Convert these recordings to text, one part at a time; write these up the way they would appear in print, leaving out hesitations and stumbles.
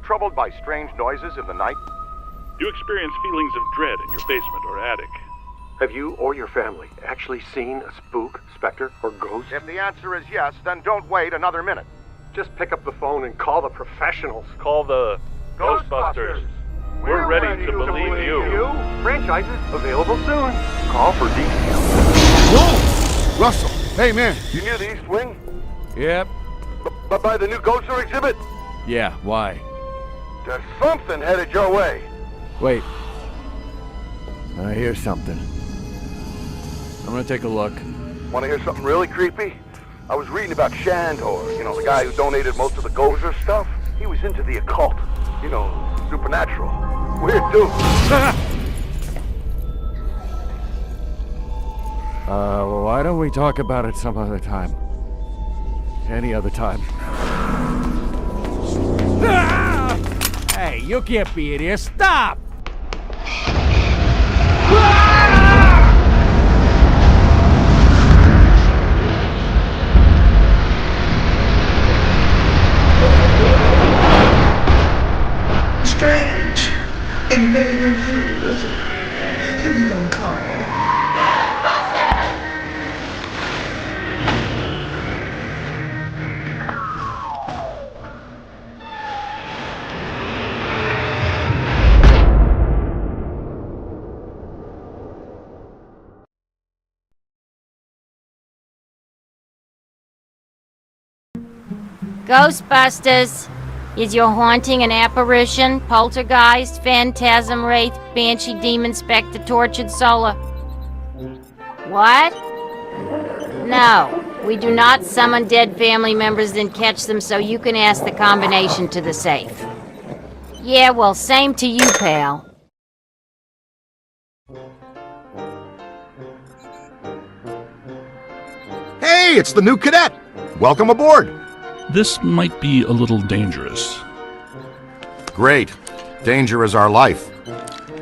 troubled by strange noises in the night? Do you experience feelings of dread in your basement or attic? Have you or your family actually seen a spook, specter, or ghost? If the answer is yes, then don't wait another minute. Just pick up the phone and call the professionals. Call the Ghostbusters. We're ready to believe you. Franchises available soon. Call for details. Whoa! Russell! Hey, man. You near the East Wing? Yep. But by the new Ghoster exhibit? Yeah, why? There's something headed your way. Wait. I hear something. I'm gonna take a look. Want to hear something really creepy? I was reading about Shandor, you know, the guy who donated most of the Gozer stuff. He was into the occult, you know, supernatural. Weird dude. Why don't we talk about it some other time? Any other time. Hey, you can't be in here. Stop! Strange. It made me feel don't come. Ghostbusters! Is your haunting an apparition, poltergeist, phantasm, wraith, banshee, demon, specter, tortured soul? What? No, we do not summon dead family members and catch them, so you can ask the combination to the safe. Yeah, well, same to you, pal. Hey, it's the new cadet! Welcome aboard! This might be a little dangerous. Great. Danger is our life.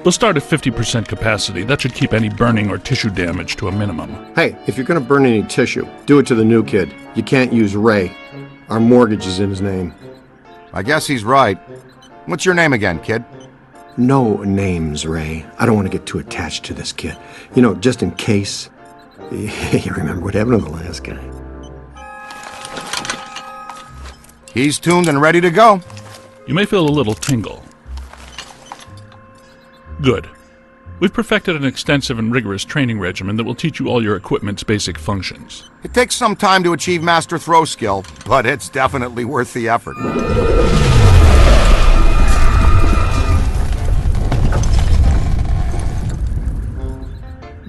We'll start at 50% capacity. That should keep any burning or tissue damage to a minimum. Hey, if you're gonna burn any tissue, do it to the new kid. You can't use Ray. Our mortgage is in his name. I guess he's right. What's your name again, kid? No names, Ray. I don't want to get too attached to this kid. You know, just in case. You remember what happened to the last guy. He's tuned and ready to go. You may feel a little tingle. Good. We've perfected an extensive and rigorous training regimen that will teach you all your equipment's basic functions. It takes some time to achieve master throw skill, but it's definitely worth the effort.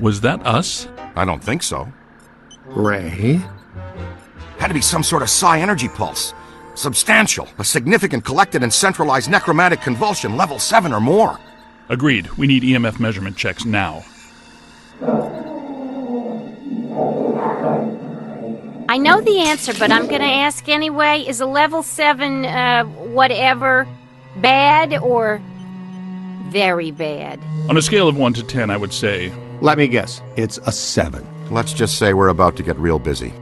Was that us? I don't think so. Ray? Had to be some sort of psi energy pulse. Substantial. A significant collected and centralized necromantic convulsion, level 7 or more. Agreed. We need EMF measurement checks now. I know the answer, but I'm gonna ask anyway. Is a level 7, whatever, bad or very bad? On a scale of 1 to 10, I would say... Let me guess. It's a 7. Let's just say we're about to get real busy.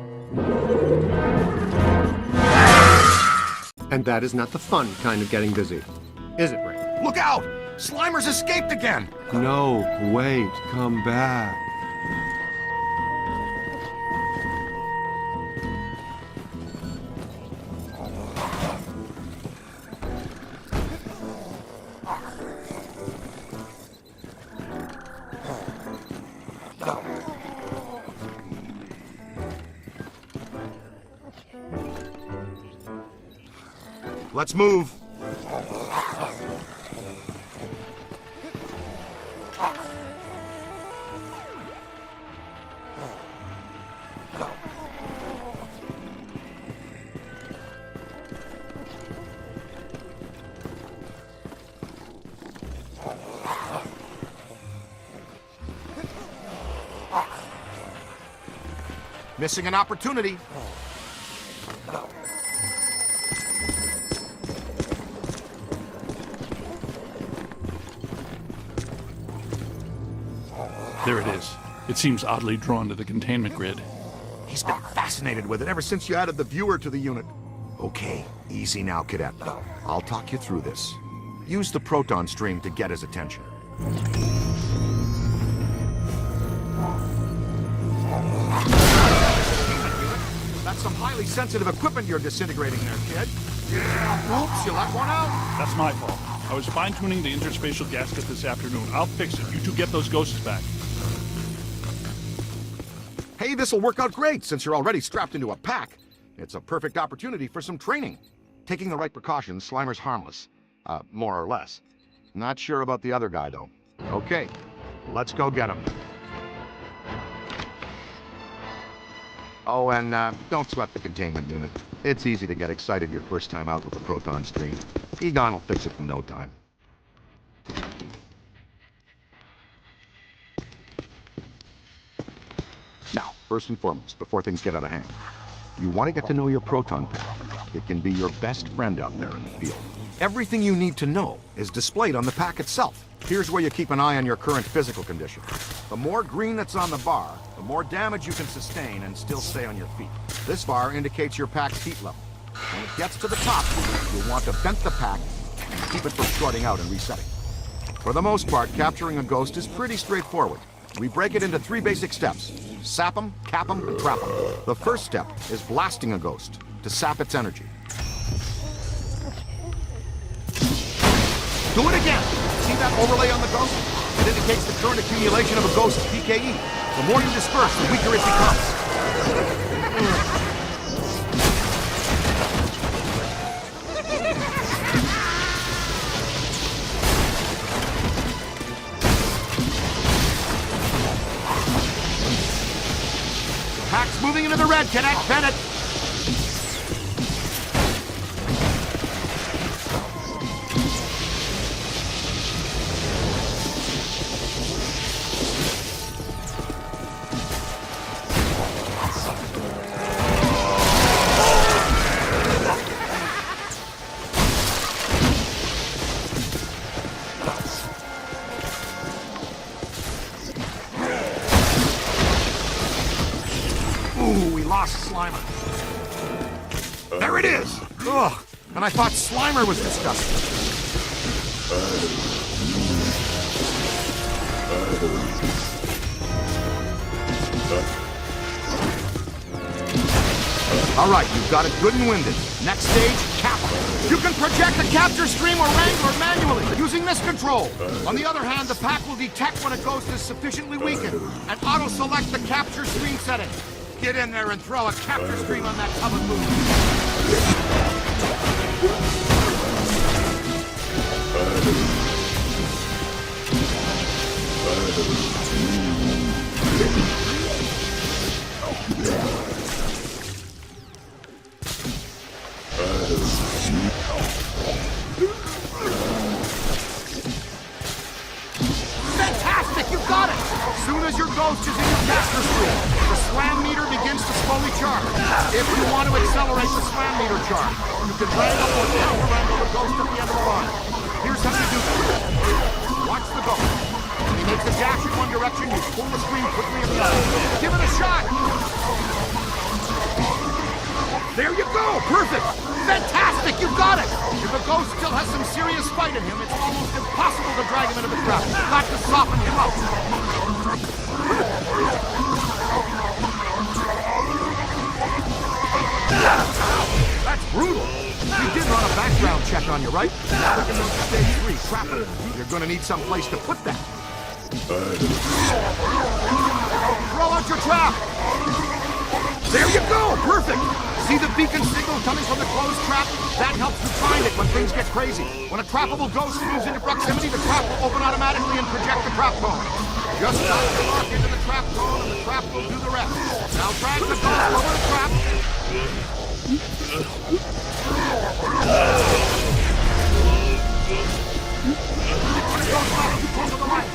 And that is not the fun kind of getting busy. Is it, Ray? Look out! Slimer's escaped again! No, wait. Come back. Let's move. Missing an opportunity. There it is. It seems oddly drawn to the containment grid. He's been fascinated with it ever since you added the viewer to the unit. Okay, easy now, Cadet. I'll talk you through this. Use the proton stream to get his attention. That's some highly sensitive equipment you're disintegrating there, kid. Oops, you left one out. That's my fault. I was fine-tuning the interspatial gasket this afternoon. I'll fix it. You two get those ghosts back. Hey, this'll work out great since you're already strapped into a pack. It's a perfect opportunity for some training. Taking the right precautions, Slimer's harmless. More or less. Not sure about the other guy, though. Okay, let's go get him. Oh, and don't sweat the containment unit. It's easy to get excited your first time out with the proton stream. Egon will fix it in no time. Now, first and foremost, before things get out of hand, you want to get to know your proton pack. It can be your best friend out there in the field. Everything you need to know is displayed on the pack itself. Here's where you keep an eye on your current physical condition. The more green that's on the bar, the more damage you can sustain and still stay on your feet. This bar indicates your pack's heat level. When it gets to the top, you'll want to vent the pack and keep it from shorting out and resetting. For the most part, capturing a ghost is pretty straightforward. We break it into 3 basic steps: sap 'em, cap 'em, and trap 'em. The first step is blasting a ghost to sap its energy. Do it again! See that overlay on the ghost? It indicates the current accumulation of a ghost's PKE. The more you disperse, the weaker it becomes. Pack's moving into the red, Cadet. Vent it! Slimer. There it is! Ugh! And I thought Slimer was disgusting. Alright, you've got it good and winded. Next stage, cap. You can project the capture stream or wrangler manually using this control. On the other hand, the pack will detect when a ghost is sufficiently weakened and auto-select the capture stream setting. Get in there and throw a capture stream on that tub of food. Fantastic! You got it! As soon as your ghost is in your capture stream, the slam meter begins to slowly charge. If you want to accelerate the slam meter charge, you can wrangle or counter-wrangle the ghost at the end of the line. Here's how you do it. Watch the ghost. When he makes a dash in one direction, you pull the stream quickly in the other. Give it a shot! There you go! Perfect! Fantastic! You got it! If a ghost still has some serious fight in him, it's almost impossible to drag him into the trap. You've got to soften him up. That's brutal. You did run a background check on you, right? Now we can move to stage 3, trapping. You're gonna need some place to put that. Throw out your trap! There you go! Perfect! See the beacon signal coming from the closed trap? That helps you find it when things get crazy. When a trappable ghost moves into proximity, the trap will open automatically and project the trap cone. Just dive the mark into the trap cone and the trap will do the rest. Now drag the ghost over the trap. When it goes up, you pull to the right.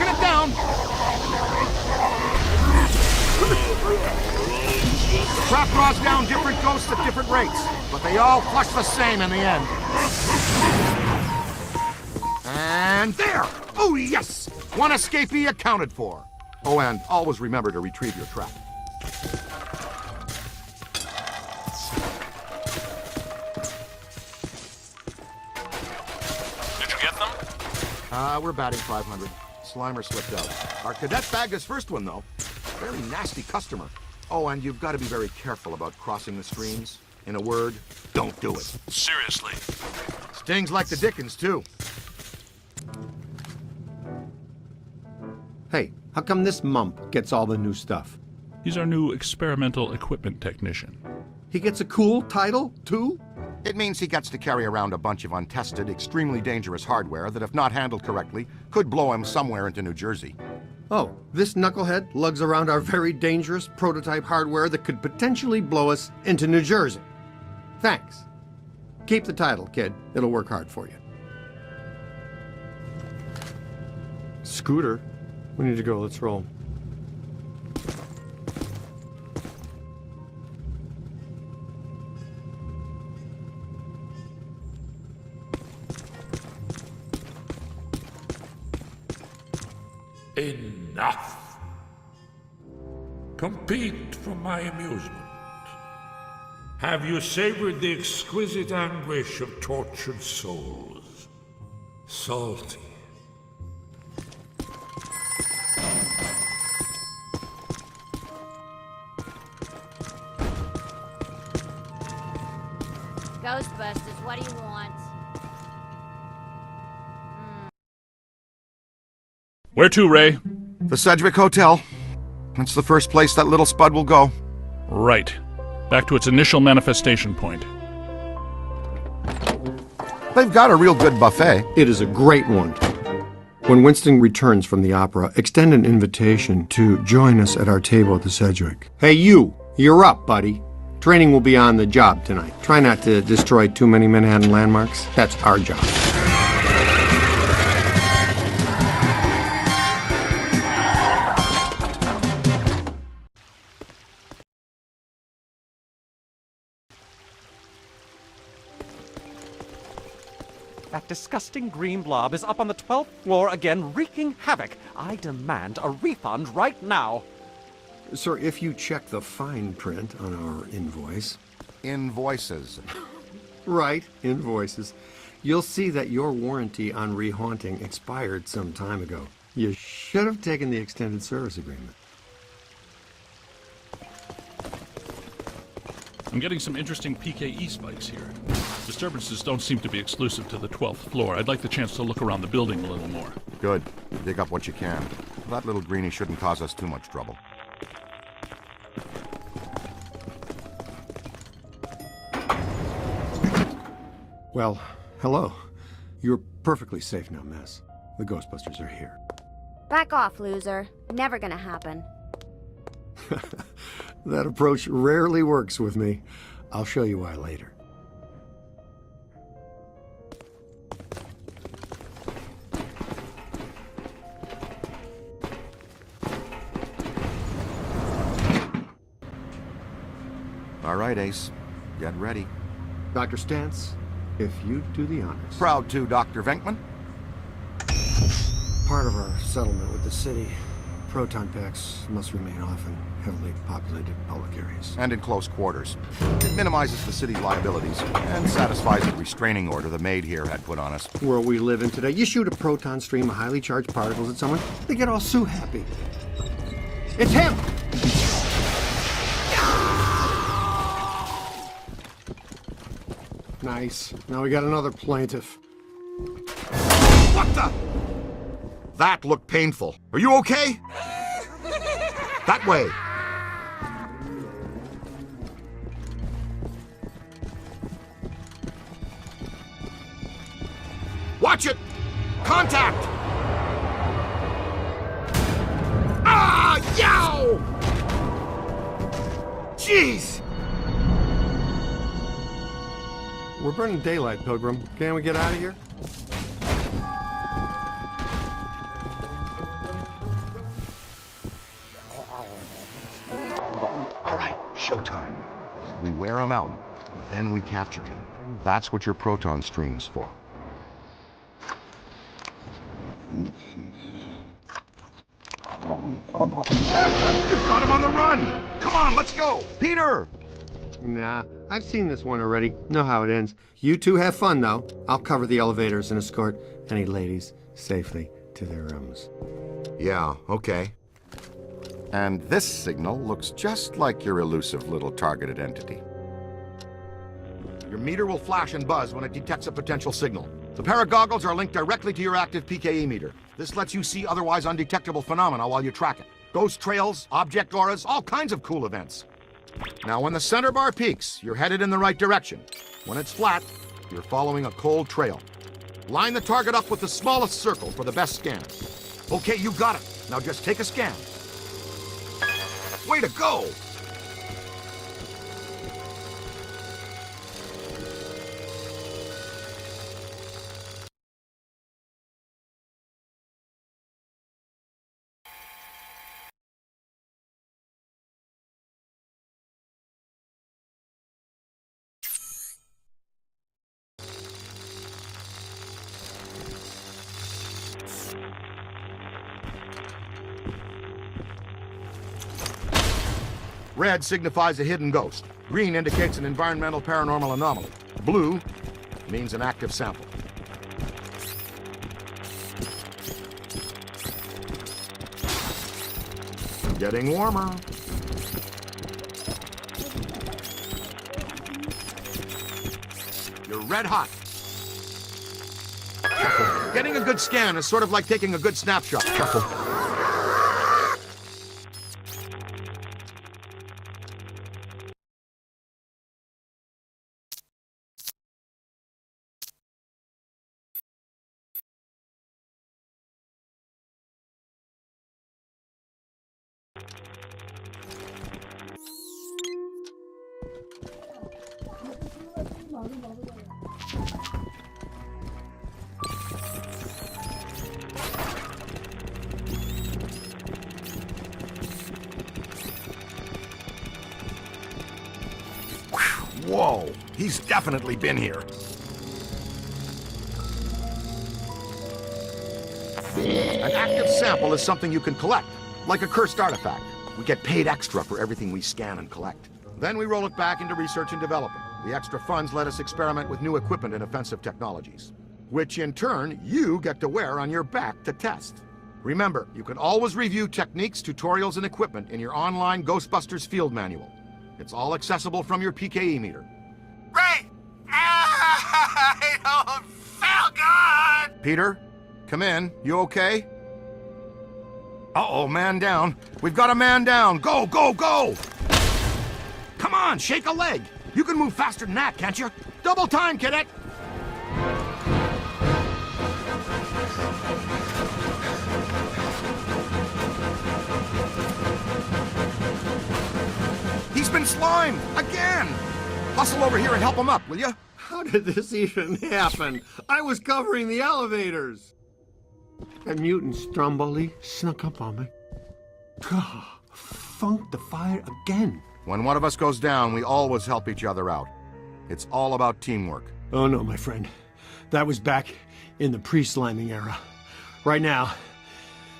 knocking it down. The trap draws down different ghosts at different rates, but they all flush the same in the end. And there! Oh, yes! One escapee accounted for. Oh, and always remember to retrieve your trap. Did you get them? We're batting 500. Slimer slipped out. Our cadet bagged his first one, though. Very nasty customer. Oh, and you've got to be very careful about crossing the streams. In a word, don't do it. Seriously. Stings like the Dickens, too. Hey, how come this mump gets all the new stuff? He's our new experimental equipment technician. He gets a cool title, too? It means he gets to carry around a bunch of untested, extremely dangerous hardware that, if not handled correctly, could blow him somewhere into New Jersey. Oh, this knucklehead lugs around our very dangerous prototype hardware that could potentially blow us into New Jersey. Thanks. Keep the title, kid. It'll work hard for you. Scooter, we need to go. Let's roll. Enough. Compete for my amusement. Have you savored the exquisite anguish of tortured souls? Salty. Ghostbusters, what do you want? Where to, Ray? The Sedgwick Hotel. That's the first place that little spud will go. Right. Back to its initial manifestation point. They've got a real good buffet. It is a great one. When Winston returns from the opera, extend an invitation to join us at our table at the Sedgwick. Hey, you're up, buddy. Training will be on the job tonight. Try not to destroy too many Manhattan landmarks. That's our job. That disgusting green blob is up on the 12th floor again, wreaking havoc. I demand a refund right now. Sir, if you check the fine print on our invoice... Invoices. Right, invoices. You'll see that your warranty on rehaunting expired some time ago. You should have taken the extended service agreement. I'm getting some interesting PKE spikes here. Disturbances don't seem to be exclusive to the 12th floor. I'd like the chance to look around the building a little more. Good. Dig up what you can. That little greenie shouldn't cause us too much trouble. Well, hello. You're perfectly safe now, Miss. The Ghostbusters are here. Back off, loser. Never gonna happen. That approach rarely works with me. I'll show you why later. All right, Ace. Get ready. Dr. Stantz, if you do the honors. Proud to, Dr. Venkman. Part of our settlement with the city, proton packs must remain off in heavily populated public areas. And in close quarters. It minimizes the city's liabilities and satisfies the restraining order the maid here had put on us. World we live in today, you shoot a proton stream of highly charged particles at someone, they get all so happy. It's him! Nice. Now we got another plaintiff. What the? That looked painful. Are you okay? That way. Watch it! Contact! Ah! Yow! Jeez! We're burning daylight, Pilgrim. Can we get out of here? showtime. We wear him out, then we capture him. That's what your proton stream's for. You've got him on the run! Come on, let's go! Peter! Nah, I've seen this one already. Know how it ends. You two have fun, though. I'll cover the elevators and escort any ladies safely to their rooms. Yeah, okay. And this signal looks just like your elusive little targeted entity. Your meter will flash and buzz when it detects a potential signal. The pair of goggles are linked directly to your active PKE meter. This lets you see otherwise undetectable phenomena while you track it. Ghost trails, object auras, all kinds of cool events. Now, when the center bar peaks, you're headed in the right direction. When it's flat, you're following a cold trail. Line the target up with the smallest circle for the best scan. Okay, you got it. Now just take a scan. Way to go! Red signifies a hidden ghost. Green indicates an environmental paranormal anomaly. Blue means an active sample. Getting warmer. You're red hot. Careful. Getting a good scan is sort of like taking a good snapshot. Careful. Whoa, he's definitely been here. An active sample is something you can collect, like a cursed artifact. We get paid extra for everything we scan and collect. Then we roll it back into research and development. The extra funds let us experiment with new equipment and offensive technologies, which in turn you get to wear on your back to test. Remember, you can always review techniques, tutorials, and equipment in your online Ghostbusters field manual. It's all accessible from your PKE meter. Ray! I don't feel good! Peter, come in. You okay? Uh-oh, man down. We've got a man down. Go, go, go! Come on, shake a leg. You can move faster than that, can't you? Double time, cadet! He's been slimed! Again! Hustle over here and help him up, will you? How did this even happen? I was covering the elevators. That mutant Stromboli snuck up on me. God, funked the fire again. When one of us goes down, we always help each other out. It's all about teamwork. Oh no, my friend. That was back in the pre-sliming era. Right now,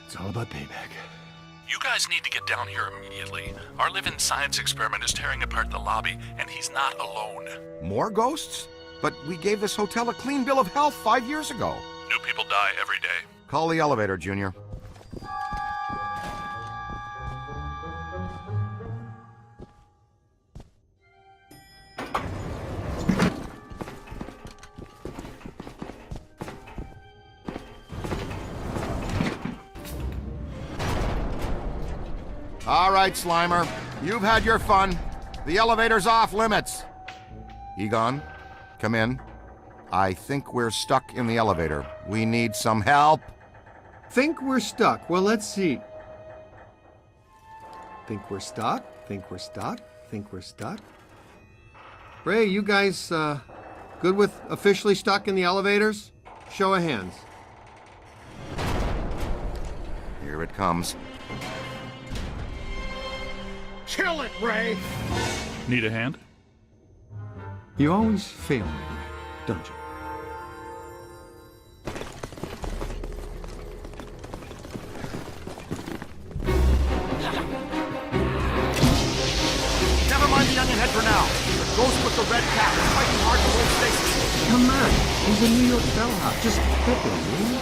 it's all about payback. You guys need to get down here immediately. Our living science experiment is tearing apart the lobby, and he's not alone. More ghosts? But we gave this hotel a clean bill of health 5 years ago. New people die every day. Call the elevator, Junior. All right, Slimer. You've had your fun. The elevator's off limits. Egon, come in. I think we're stuck in the elevator. We need some help. Think we're stuck. Well, let's see. Think we're stuck? Think we're stuck? Think we're stuck? Ray, you guys good with officially stuck in the elevators? Show of hands. Here it comes. Kill it, Ray! Need a hand? You always fail me, don't you? Never mind the onion head for now. The ghost with the red cap is fighting hard to hold Stacy. Come on, he's a New York bellhop. Just pick him, will you?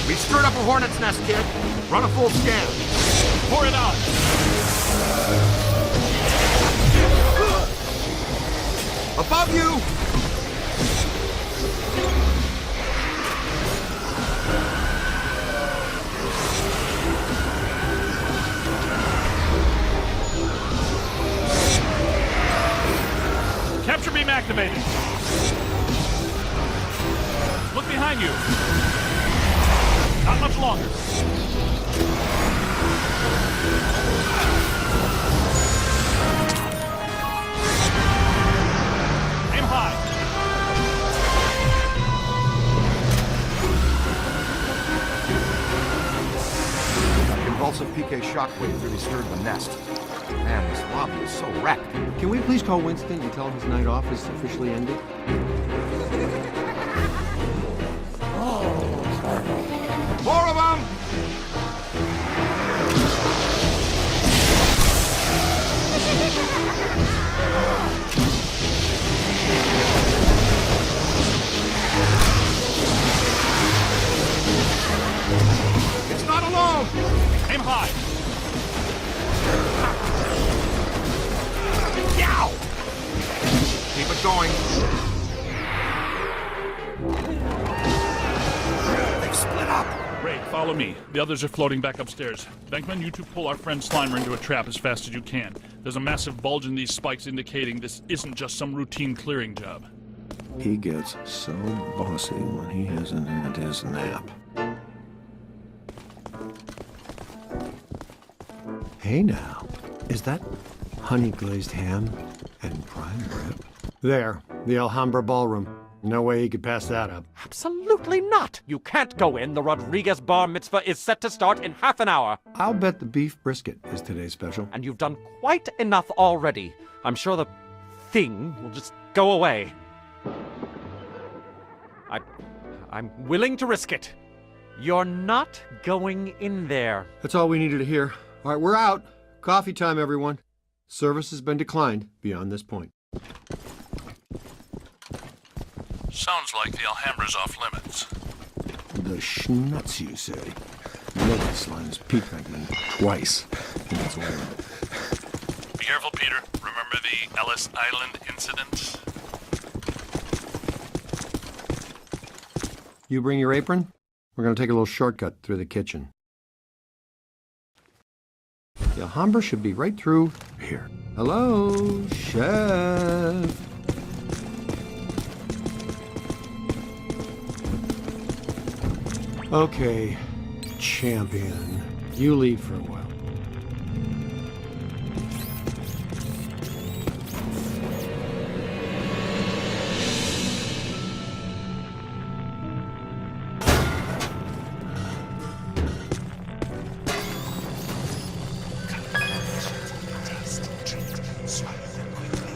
We stirred up a hornet's nest, kid. Run a full scan. Pour it out! Above you! Capture beam activated! Look behind you! Not much longer. Aim high. Convulsive PK shockwave really stirred the nest. Man, this lobby is so wrecked. Can we please call Winston and tell him his night off is officially ended? More of them! It's not alone! Aim high. Yow! Keep it going. They've split up. Ray, follow me. The others are floating back upstairs. Venkman, you two pull our friend Slimer into a trap as fast as you can. There's a massive bulge in these spikes indicating this isn't just some routine clearing job. He gets so bossy when he hasn't had his nap. Hey now, is that honey glazed ham and prime rib? There, the Alhambra Ballroom. No way he could pass that up. Absolutely not! You can't go in. The Rodriguez bar mitzvah is set to start in half an hour. I'll bet the beef brisket is today's special. And you've done quite enough already. I'm sure the thing will just go away. I'm willing to risk it. You're not going in there. That's all we needed to hear. All right, we're out. Coffee time, everyone. Service has been declined beyond this point. Sounds like the Alhambra's off limits. The schnutz, you say? Nobody slimes Pete Venkman twice in its way. Be careful, Peter. Remember the Ellis Island incident? You bring your apron? We're going to take a little shortcut through the kitchen. The Alhambra should be right through here. Hello, chef. Okay, champion. You lead for a while.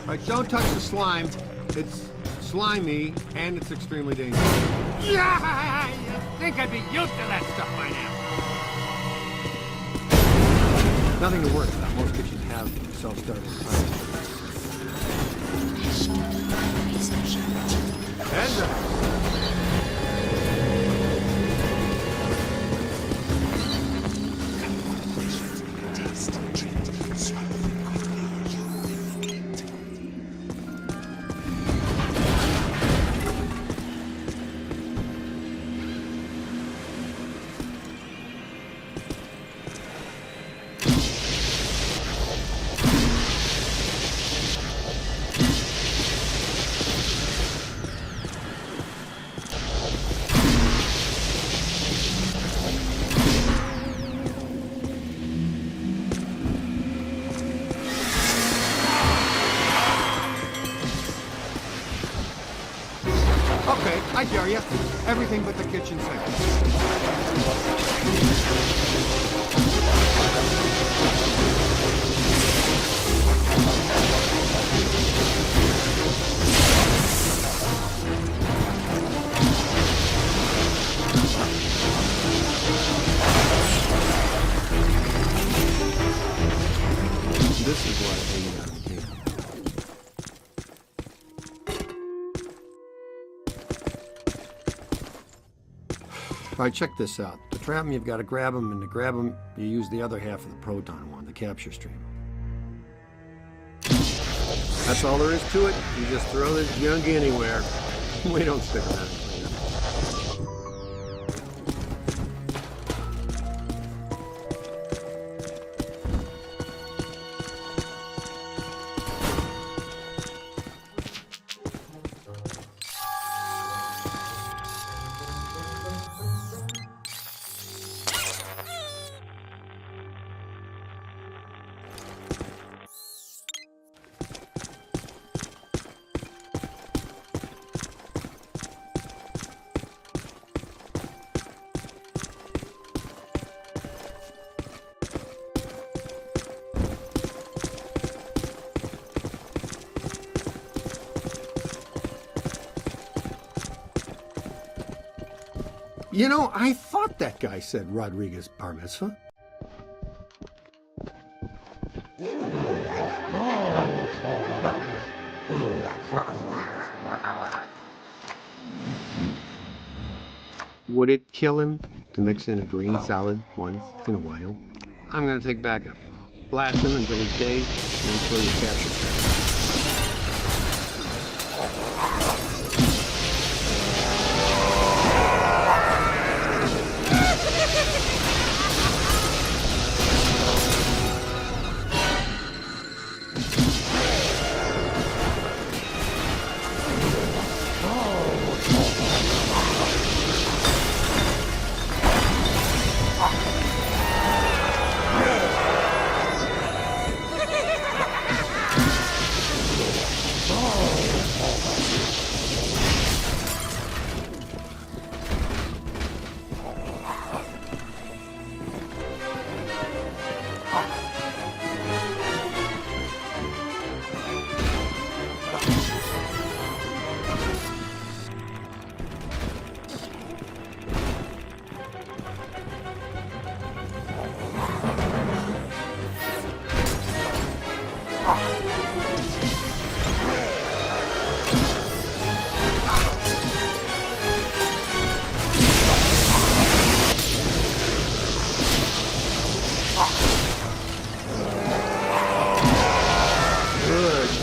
All right, don't touch the slime. It's slimy, and it's extremely dangerous. Yeah, you'd think I'd be used to that stuff by now. Nothing to worry about. Most kitchens have self-starting timers. area. Everything but the kitchen sink. This is why I hang out in here. All right, check this out. To trap them, you've got to grab them, and to grab them, you use the other half of the proton one, the capture stream. That's all there is to it. You just throw this junk anywhere. We don't stick around. You know, I thought that guy said Rodriguez bar mitzvah. Would it kill him to mix in a green salad once in a while? I'm gonna take backup. Blast him until he's dazed, and until he's captured.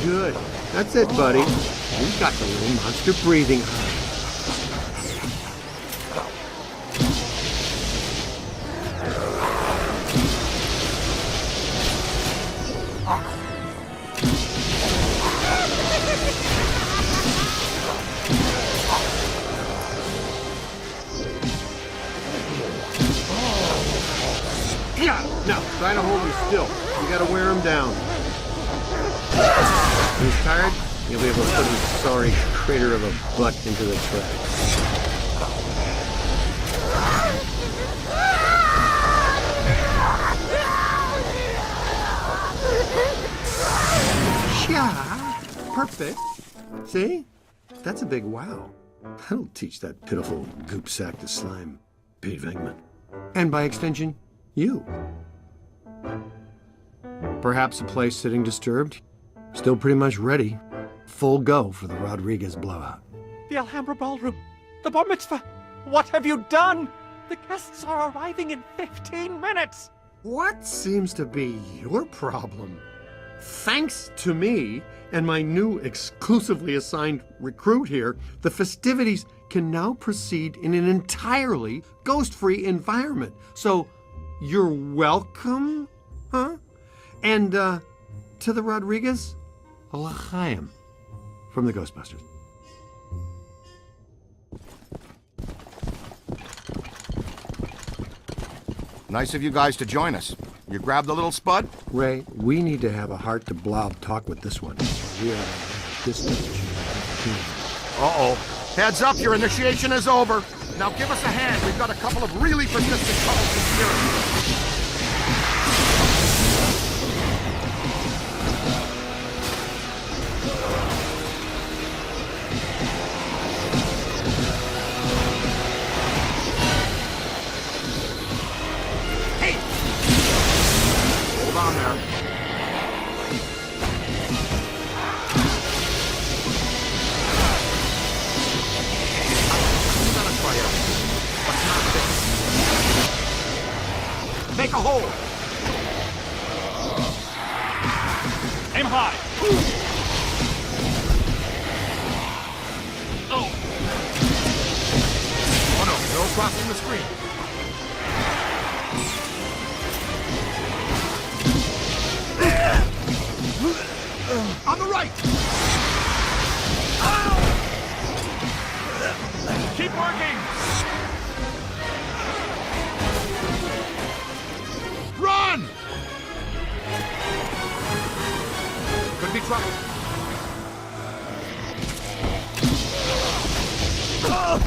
Good. That's it, buddy. You've got the little monster breathing. No, try to hold him still. You gotta wear him down. When he's tired, you'll be able to put his sorry crater of a butt into the track. Yeah, perfect. See? That's a big wow. That'll teach that pitiful goop sack to slime Pete Venkman. And by extension, you. Perhaps a place sitting disturbed. Still pretty much ready. Full go for the Rodriguez blowout. The Alhambra Ballroom. The bar mitzvah. What have you done? The guests are arriving in 15 minutes. What seems to be your problem? Thanks to me and my new exclusively assigned recruit here, the festivities can now proceed in an entirely ghost-free environment. So, you're welcome, huh? And, to the Rodriguez, a l'chaim from the Ghostbusters. Nice of you guys to join us. You grabbed the little spud? Ray, we need to have a heart-to-blob talk with this one. We are this stage. Uh-oh. Heads up, your initiation is over. Now give us a hand. We've got a couple of really persistent troubles in here. On there. Make a hole. Aim high. Oh. Oh no, no crossing the screen. On the right! Ow! Keep working! Run! Could be trouble. Oh.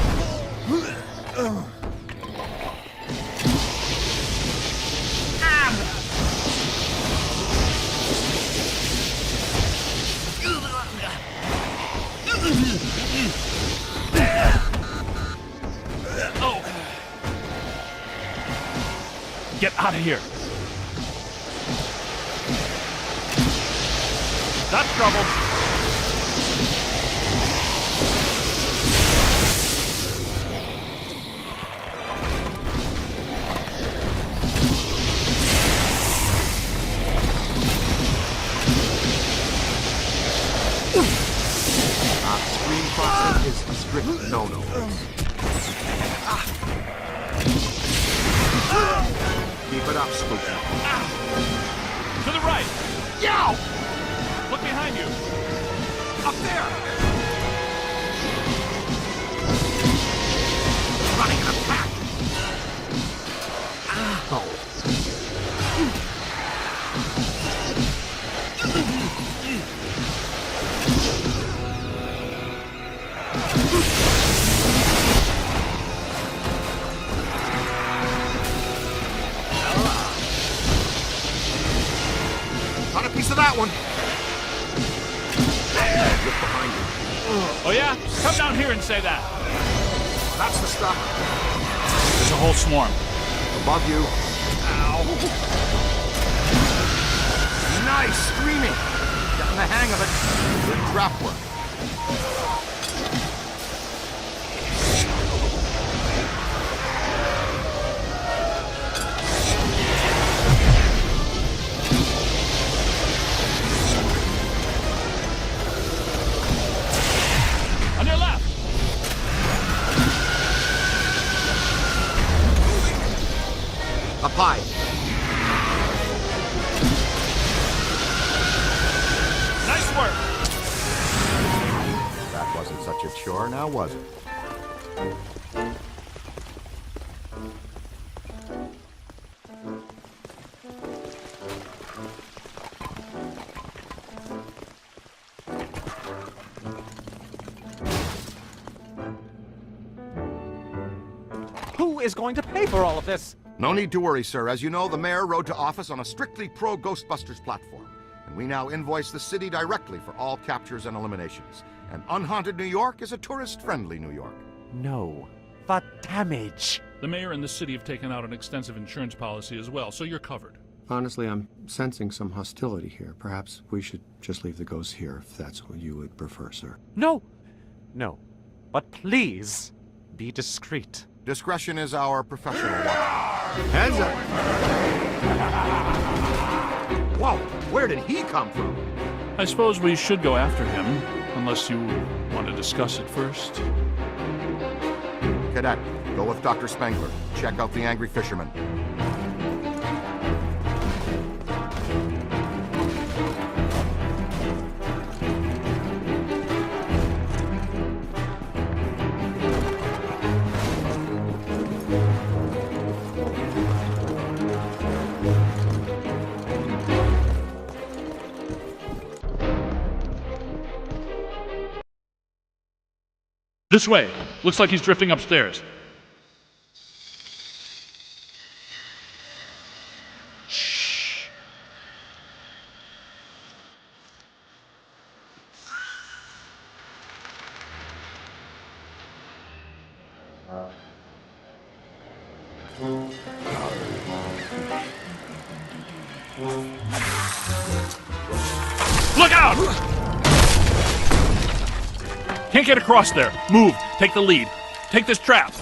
Get out of here. That's trouble. Screen crossing is a strict no-no. Keep it up, Spooky. To the right. Yow! Look behind you. Up there! Running an attack! Ow! Got a piece of that one. Look behind you. Oh yeah? Come down here and say that. That's the stuff. There's a whole swarm. Above you. Ow. Nice screaming. Getting the hang of it. Good trap work. On your left. Up high. Nice work. That wasn't such a chore, now was it? Who is going to pay for all of this? No need to worry, sir. As you know, the mayor rode to office on a strictly pro-Ghostbusters platform. And we now invoice the city directly for all captures and eliminations. And unhaunted New York is a tourist-friendly New York. No. The damage. The mayor and the city have taken out an extensive insurance policy as well, so you're covered. Honestly, I'm sensing some hostility here. Perhaps we should just leave the ghosts here, if that's what you would prefer, sir. No. No. But please, be discreet. Discretion is our professional watch. Heads up! Whoa, where did he come from? I suppose we should go after him, unless you want to discuss it first. Cadet, go with Dr. Spengler. Check out the angry fisherman. This way. Looks like he's drifting upstairs. Look out! Can't get across there. Move. Take the lead. Take this trap.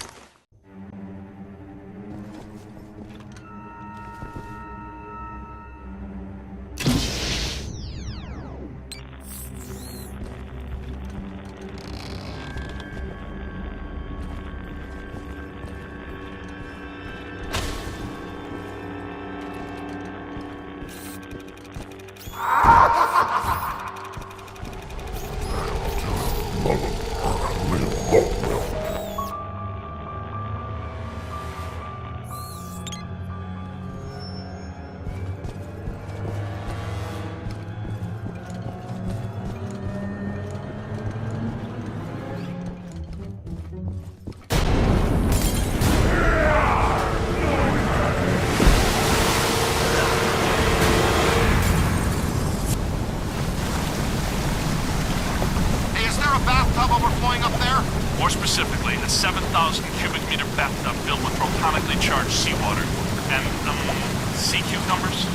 More specifically, a 7,000 cubic meter bathtub filled with protonically charged seawater. And, sea cucumbers?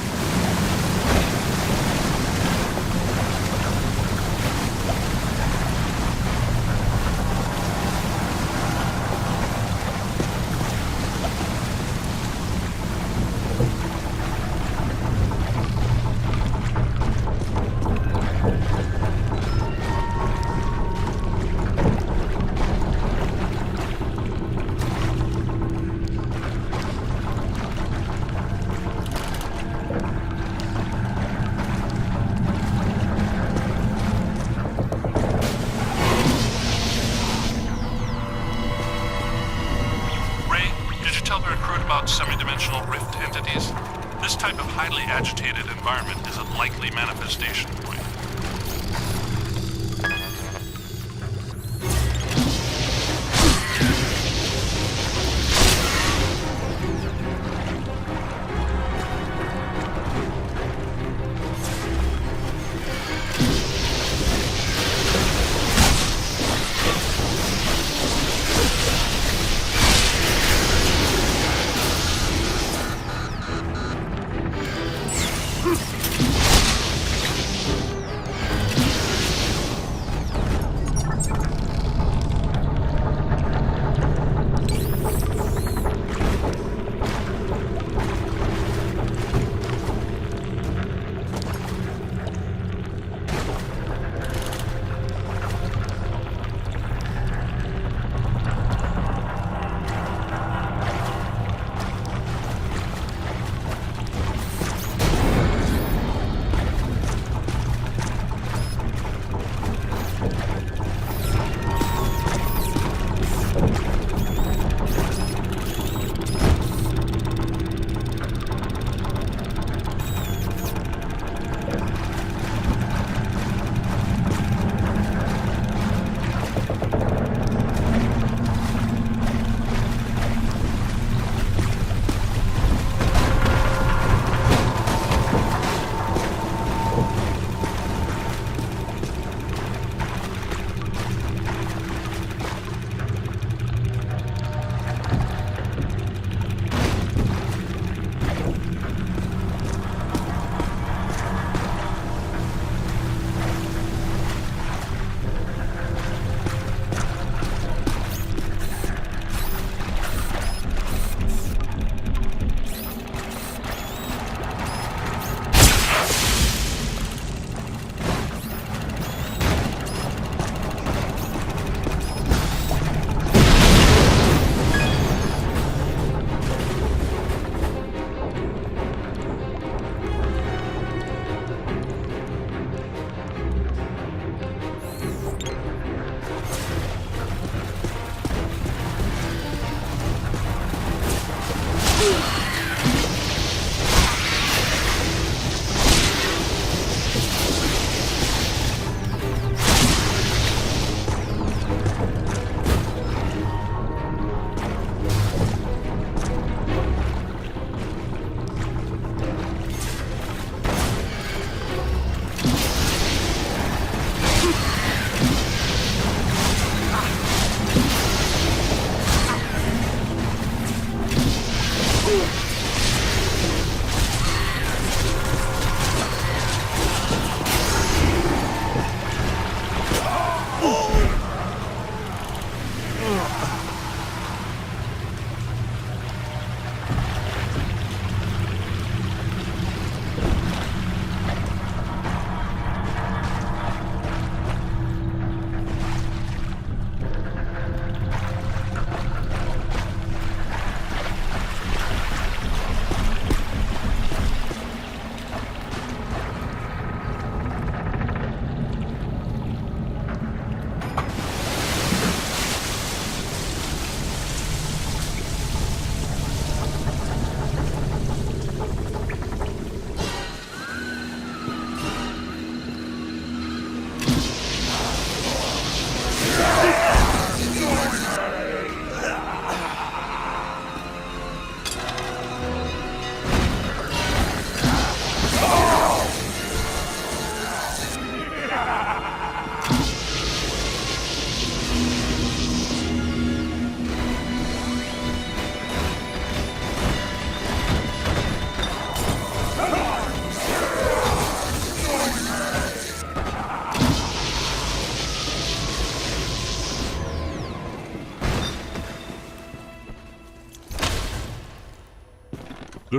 Semi-dimensional rift entities. This type of highly agitated environment is a likely manifestation point.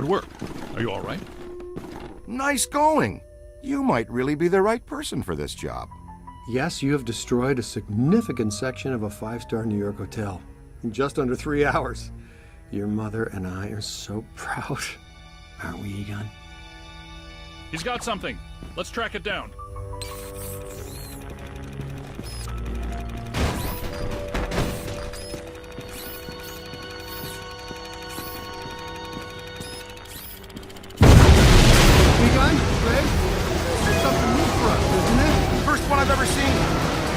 Good work. Are you all right? Nice going. You might really be the right person for this job. Yes, you have destroyed a significant section of a 5-star New York hotel in just under 3 hours. Your mother and I are so proud. Aren't we, Egon? He's got something. Let's track it down. Egon, Greg, it's something new for us, isn't it? First one I've ever seen.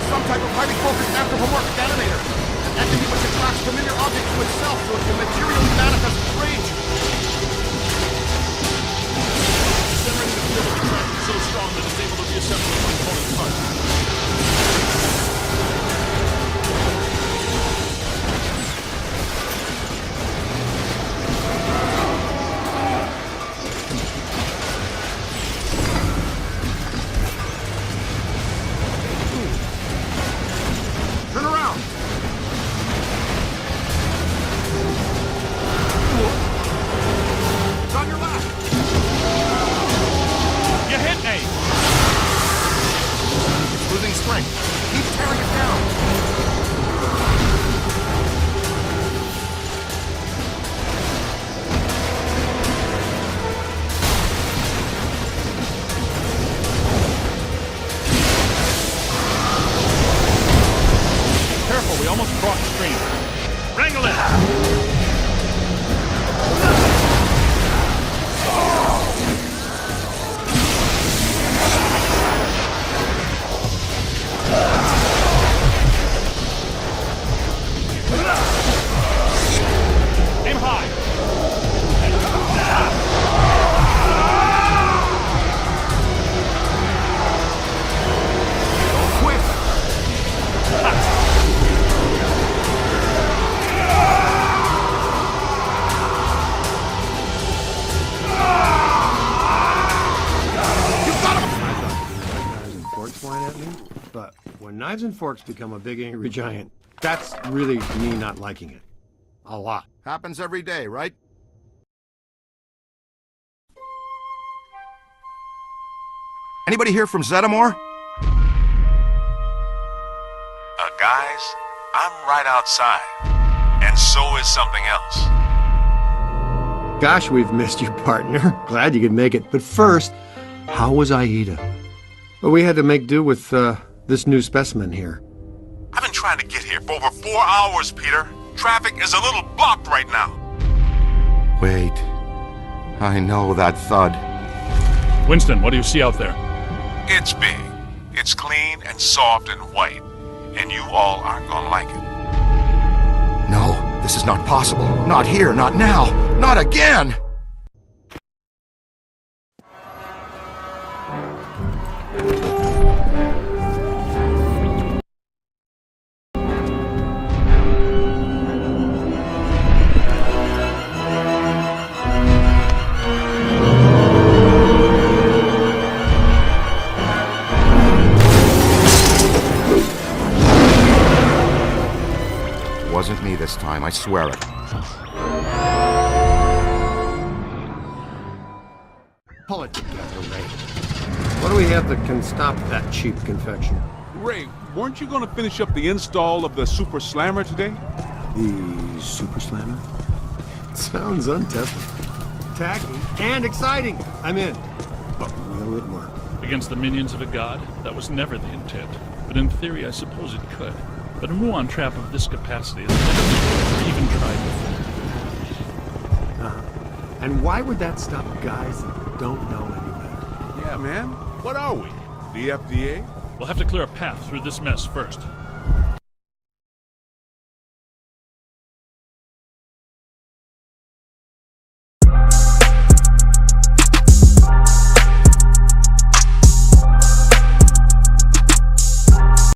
Some type of highly focused anthropomorphic animator. An entity which attracts familiar objects to itself so it can materially manifest its rage. Generating a field of attraction so strong that it's able to reassemble its component parts. Turn around. It's on your left. You hit me! It's losing strength. Keep tearing it down. Careful, we almost crossed the stream. Wrangle it! Aim high! Quick. Flying at me, but when knives and forks become a big angry giant, that's really me not liking it. A lot. Happens every day, right? Anybody here from Zetamore? Guys, I'm right outside. And so is something else. Gosh, we've missed you, partner. Glad you could make it. But first, how was Aida? Well, we had to make do with this new specimen here. I've been trying to get here for over 4 hours, Peter. Traffic is a little blocked right now. Wait. I know that thud. Winston, what do you see out there? It's big. It's clean and soft and white. And you all aren't gonna like it. No, this is not possible. Not here, not now, not again! Wasn't me this time, I swear it. Pull it together, Ray. What do we have that can stop that cheap confection? Ray, weren't you going to finish up the install of the Super Slammer today? The Super Slammer? Sounds untested. Tacky and exciting. I'm in. But will it work? Against the minions of a god? That was never the intent. But in theory, I suppose it could. But a muon trap of this capacity has never been even tried before. And why would that stop guys that don't know any better? Yeah, man. What are we? The FDA? We'll have to clear a path through this mess first.